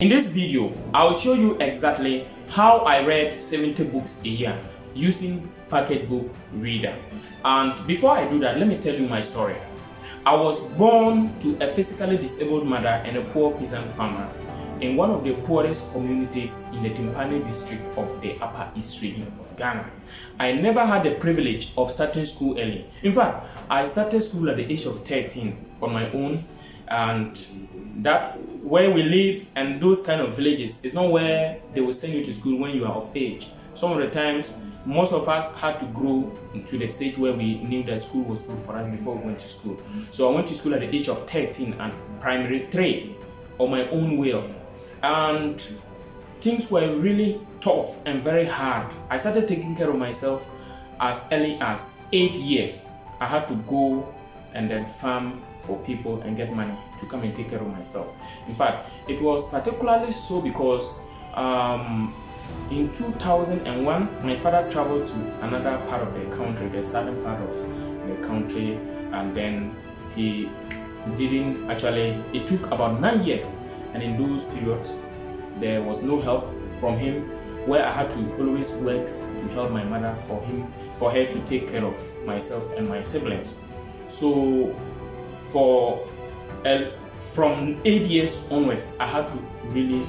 In this video, I'll show you exactly how I read 70 books a year using Pocketbook Reader. And before I do that, let me tell you my story. I was born to a physically disabled mother and a poor peasant farmer in one of the poorest communities in the Timpani district of the Upper East region of Ghana. I never had the privilege of starting school early. In fact, I started school at the age of 13 on my own, and that where we live and those kind of villages is not where they will send you to school when you are of age. Some of the times, most of us had to grow to the stage where we knew that school was good for us before we went to school. So I went to school at the age of 13 and primary 3 on my own will. And things were really tough and very hard. I started taking care of myself as early as 8 years. I had to go and then farm for people and get money to come and take care of myself. In fact, it was particularly so because in 2001, my father traveled to another part of the country, the southern part of the country, and then he didn't actually, it took about 9 years, and in those periods, there was no help from him, where I had to always work to help my mother for her to take care of myself and my siblings. So from 8 years onwards, I had to really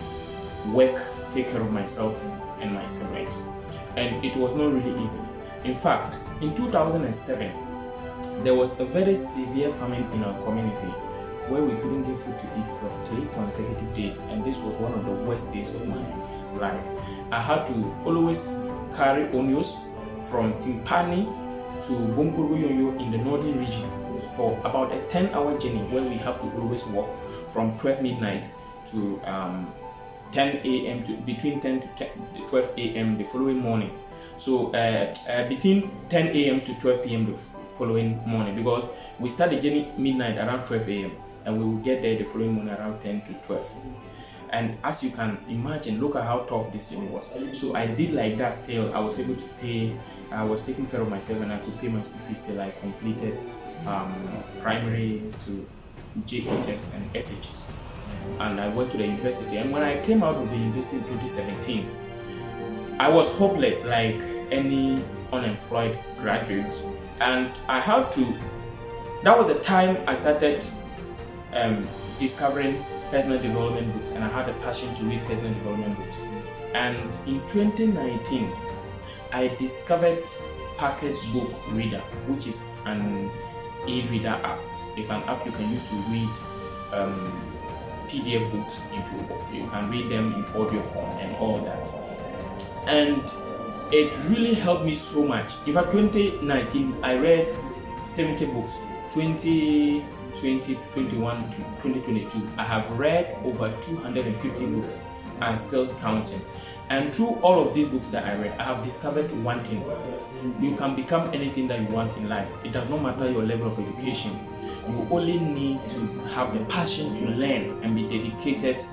work, take care of myself and my siblings, and it was not really easy. In fact, in 2007, there was a very severe famine in our community where we couldn't get food to eat for 3 consecutive days, and this was one of the worst days of my life. I had to always carry onions from Timpani to Bonkoroyoyo in the northern region for about a 10-hour journey, where we have to always walk from 12 midnight to 10 a.m. to between 10 to 12 a.m. the following morning. So between 10 a.m. to 12 p.m. the following morning, because we start the journey midnight around 12 a.m. and we will get there the following morning around 10 to 12. And as you can imagine, look at how tough this journey was. So I did like that till I was able to pay. I was taking care of myself and I could pay my school fees till I completed primary to JHS and SHS. And I went to the university, and when I came out of the university in 2017, I was hopeless like any unemployed graduate, and I had to, that was the time I started discovering personal development books, and I had a passion to read personal development books. And in 2019, I discovered Pocketbook Reader, which is an e-reader app. It's an app you can use to read PDF books into a book. You can read them in audio form and all that. And it really helped me so much. In fact, 2019, I read 70 books. 2020, 2021 to 2022, I have read over 250 books and still counting. And through all of these books that I read, I have discovered one thing. You can become anything that you want in life. It does not matter your level of education. You only need to have the passion to learn and be dedicated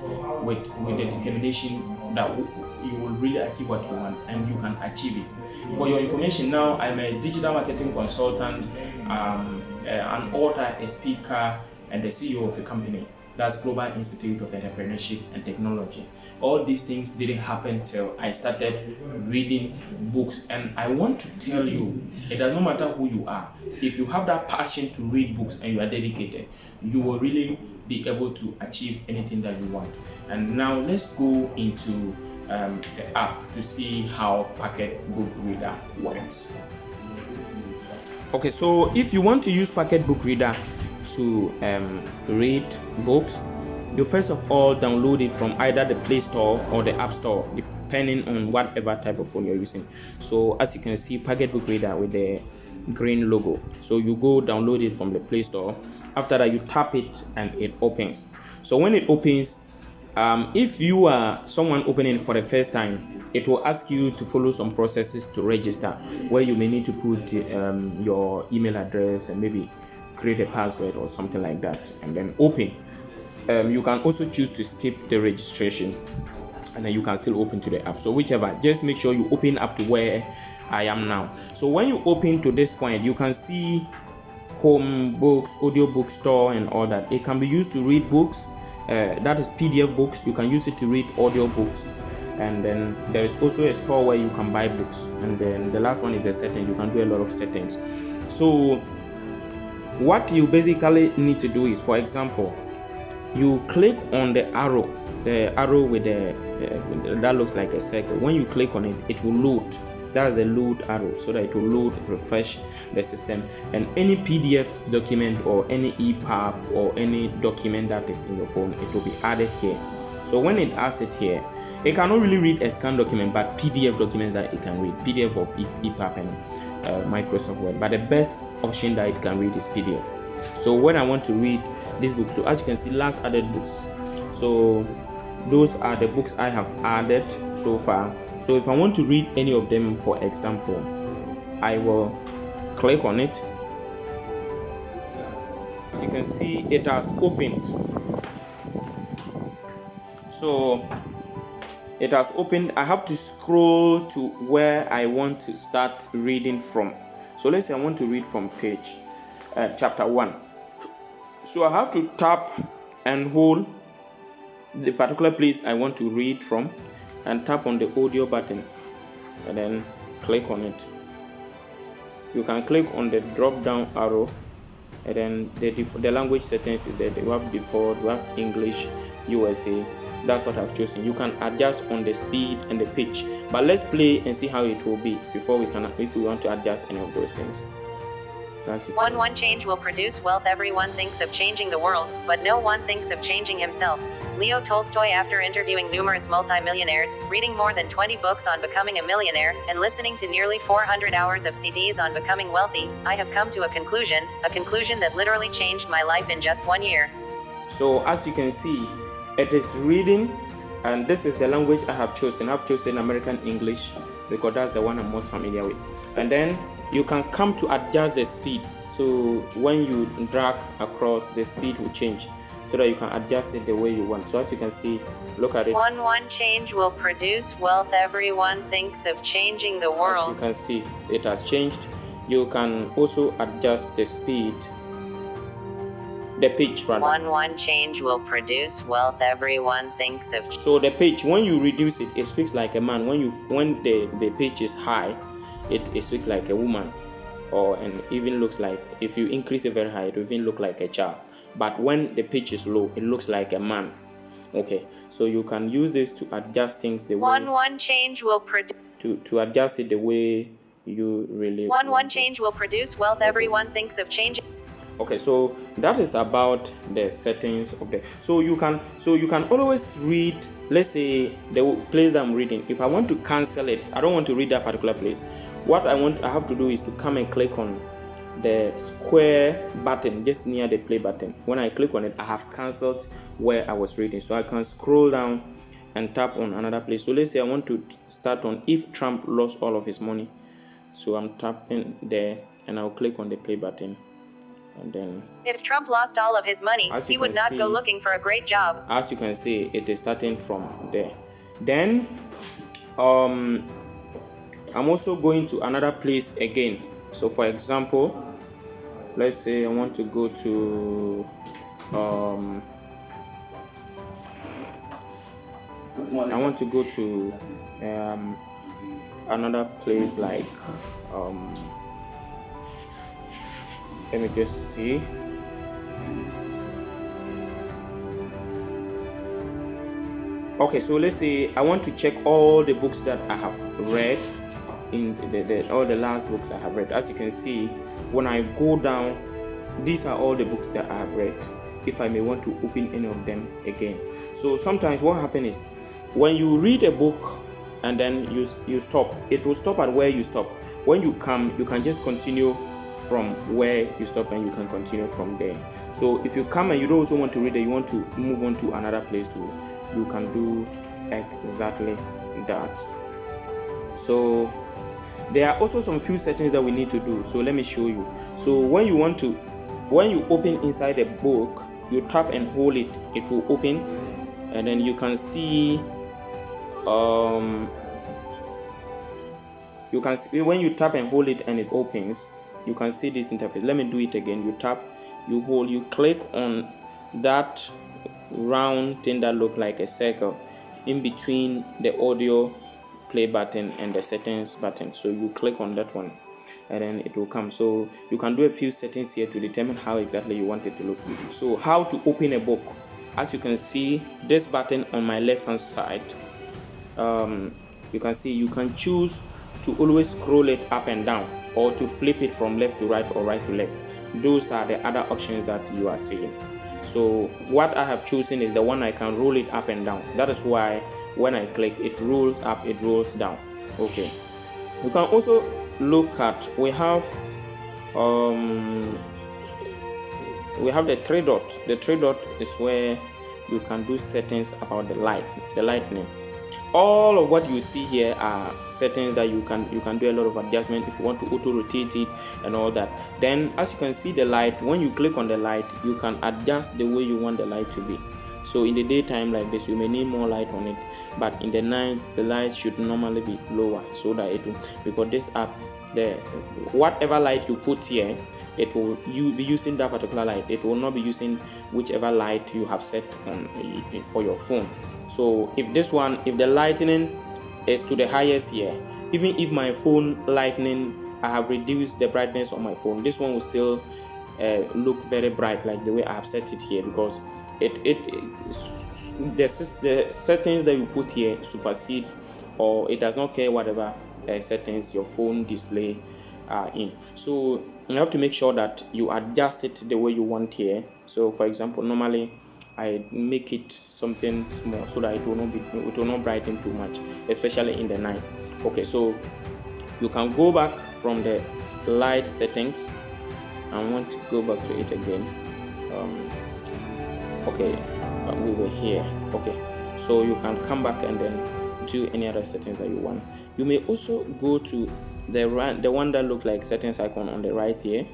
with the determination that you will really achieve what you want, and you can achieve it. For your information, now I'm a digital marketing consultant, an author, a speaker, and the CEO of a company. That's Global Institute of Entrepreneurship and Technology. All these things didn't happen till I started reading books. And I want to tell you, it does not matter who you are. If you have that passion to read books and you are dedicated, you will really be able to achieve anything that you want. And now let's go into the app to see how Pocketbook Reader works. Okay, so if you want to use Pocketbook Reader to read books, you first of all download it from either the Play Store or the App Store, depending on whatever type of phone you're using. So as you can see, Pocketbook Reader with the green logo. So you go download it from the Play Store. After that, you tap it and it opens. So when it opens, if you are someone opening for the first time, it will ask you to follow some processes to register, where you may need to put your email address and maybe create a password or something like that, and then open. You can also choose to skip the registration, and then you can still open to the app. So whichever, just make sure you open up to where I am now. So when you open to this point, you can see home, books, audio book store, and all that. It can be used to read books. that is PDF books. You can use it to read audio books, and then there is also a store where you can buy books, and then the last one is the settings. You can do a lot of settings. So what you basically need to do is, for example, you click on the arrow with the that looks like a circle. When you click on it, it will load. That's the load arrow, so that it will load, refresh the system, and any PDF document or any EPUB or any document that is in your phone, it will be added here. So when it adds it here, it cannot really read a scanned document, but PDF documents that it can read, PDF or EPUB and Microsoft Word. But the best option that it can read is PDF. So when I want to read this book, so as you can see, last added books. So those are the books I have added so far. So if I want to read any of them, for example, I will click on it. As you can see, it has opened. So it has opened. I have to scroll to where I want to start reading from. So let's say I want to read from page chapter 1. So I have to tap and hold the particular place I want to read from, and tap on the audio button and then click on it. You can click on the drop down arrow, and then the language settings is there. You have default, you have English, USA. That's what I've chosen. You can adjust on the speed and the pitch, but let's play and see how it will be before we can, if we want to adjust any of those things. One change will produce wealth. Everyone thinks of changing the world, but no one thinks of changing himself. Leo Tolstoy. After interviewing numerous multimillionaires, reading more than 20 books on becoming a millionaire, and listening to nearly 400 hours of CDs on becoming wealthy, I have come to a conclusion that literally changed my life in just 1 year. So as you can see, it is reading, and this is the language I have chosen. I've chosen American English because that's the one I'm most familiar with. And then you can come to adjust the speed. So when you drag across, the speed will change so that you can adjust it the way you want. So as you can see, look at it. One change will produce wealth. Everyone thinks of changing the world. As you can see, it has changed. You can also adjust the speed, the pitch rather. One change will produce wealth. Everyone thinks of. So the pitch, when you reduce it, it speaks like a man. When the pitch is high, it speaks like a woman, and even looks like, if you increase it very high, it will even look like a child. But when the pitch is low, it looks like a man. Okay, so you can use this to adjust things the way. One change will produce. To adjust it the way you really. One change will produce wealth. Everyone thinks of changing. Okay, so that is about the settings of the. So you can always read. Let's say the place that I'm reading. If I want to cancel it, I don't want to read that particular place. What I have to do is to come and click on the square button just near the play button. When I click on it, I have cancelled where I was reading. So I can scroll down and tap on another place. So let's say I want to start on if Trump lost all of his money. So I'm tapping there and I'll click on the play button. And then if Trump lost all of his money, he would not go looking for a great job. As you can see, it is starting from there. Then I'm also going to another place again. So for example, let's say I want to go to another place like let me just see. Okay, so let's say I want to check all the books that I have read in all the last books I have read. As you can see, when I go down, these are all the books that I have read, if I may want to open any of them again. So sometimes what happens is, when you read a book and then you stop, it will stop at where you stop. When you come, you can just continue from where you stop and you can continue from there. So if you come and you don't also want to read it, you want to move on to another place too, you can do exactly that. So there are also some few settings that we need to do. So let me show you. So when you open inside a book, you tap and hold it, it will open, and then you can see when you tap and hold it and it opens, you can see this interface. Let me do it again. You tap, you hold, you click on that round thing that look like a circle in between the audio play button and the settings button. So you click on that one and then it will come. So you can do a few settings here to determine how exactly you want it to look. So how to open a book. As you can see, this button on my left hand side, you can see you can choose to always scroll it up and down, or to flip it from left to right or right to left. Those are the other options that you are seeing. So what I have chosen is the one I can roll it up and down. That is why when I click, it rolls up, it rolls down. Okay, you can also look at, we have the three dot. The three dot is where you can do settings about the lightning. All of what you see here are settings that you can do a lot of adjustment if you want to auto rotate it and all that. Then as you can see the light, when you click on the light, you can adjust the way you want the light to be. So in the daytime like this, you may need more light on it, but in the night the light should normally be lower, so that it will, because this app, the whatever light you put here, it will be using that particular light. It will not be using whichever light you have set on for your phone. So if the lightning is to the highest here, even if my phone lightning, I have reduced the brightness on my phone, this one will still look very bright like the way I have set it here, because the settings that you put here supersedes, or it does not care whatever settings your phone display are in. So you have to make sure that you adjust it the way you want here. So for example, normally I make it something small so that it will not brighten too much, especially in the night. Okay, so you can go back from the light settings. I want to go back to it again. Okay, we were here. Okay, so you can come back and then do any other settings that you want. You may also go to the one that look like settings icon on the right here,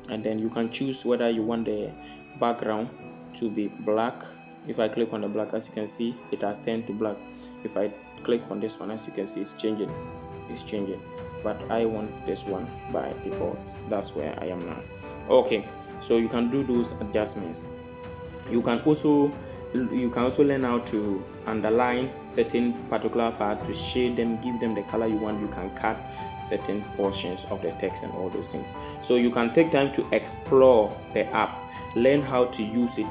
and then you can choose whether you want the background to be black. If I click on the black, as you can see, it has turned to black. If I click on this one, as you can see, it's changing, but I want this one by default. That's where I am now. Okay, so you can do those adjustments. You can also learn how to underline certain particular part to shade them, give them the color you want. You can cut certain portions of the text and all those things. So you can take time to explore the app, learn how to use it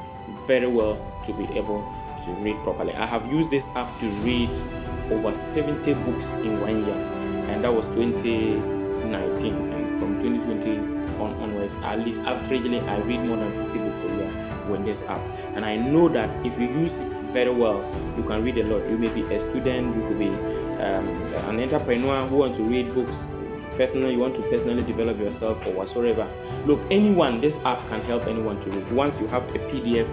very well to be able to read properly. I have used this app to read over 70 books in 1 year, and that was 2019, and from 2020 onwards, at least averagely I read more than 50 books a year with this app. And I know that if you use it very well, you can read a lot. You may be a student, you could be an entrepreneur who wants to read books personally, you want to personally develop yourself or whatsoever. Look, this app can help anyone to read. Once you have a PDF